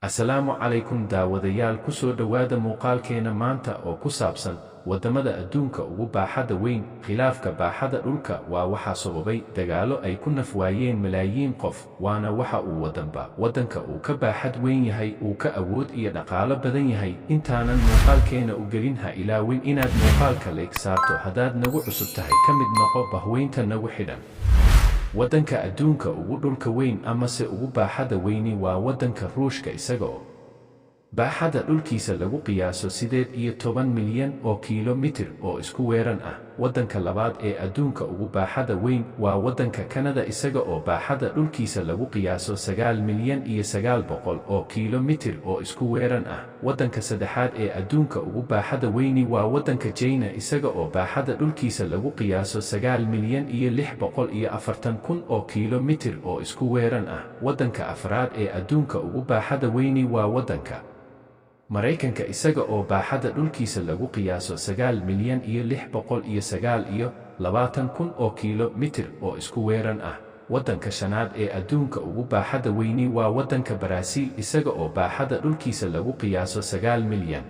Assalaamu calaykum daawadayaal ku soo dhowaada muuqaalkeena maanta oo ku saabsan waddamada adduunka ugu baaxadda weyn. Khilaafka baaxadda dhulka waa waxa sababay dagaallo ay ku naf waayeen malaayiin qof, waana waxa uu waddanka uu ka baaxad weyn yahay uu ka awood iyo dhaqaalo badan yahay. Intaanan muuqaalkeena u gelin ha ilaawin inaad muuqaalka like saarto haddaad nagu cusub tahay, ka mid noqo bahweynta nagu xidhan. Waddanka adduunka ugu dhulka weyn amase ugu baaxadda weyni waa waddanka Ruushka, isaga oo baaxadda dhulkiisa lagu qiyaaso 18 milyan oo kiiloomitir oo isku weeran ah. Waddanka labaad ee adduunka ugu baaxadda weyn waa waddanka Kanada, isaga oo baaxadda dhulkiisa lagu qiyaaso 9 milyan iyo 900 oo kiiloomitir oo isku weeran ah. Waddanka saddexaad ee adduunka ugu baaxadda weyni waa waddanka China, isaga oo baaxadda dhulkiisa lagu qiyaaso 9 milyan iyo 640 kun oo kiiloomitir oo isku weeran ah. Waddanka afraad ee adduunka ugu baaxadda weyni waa waddanka Maraykanka, isaga oo baaxadda dhulkiisa lagu qiyaaso 9 milyan iyo 629 kun oo kiiloomitir oo isku weeran ah. Waddanka shanaad ee adduunka ugu baaxadda weyni waa waddanka Baraasiil, isaga oo baaxadda dhulkiisa lagu qiyaaso 9 milyan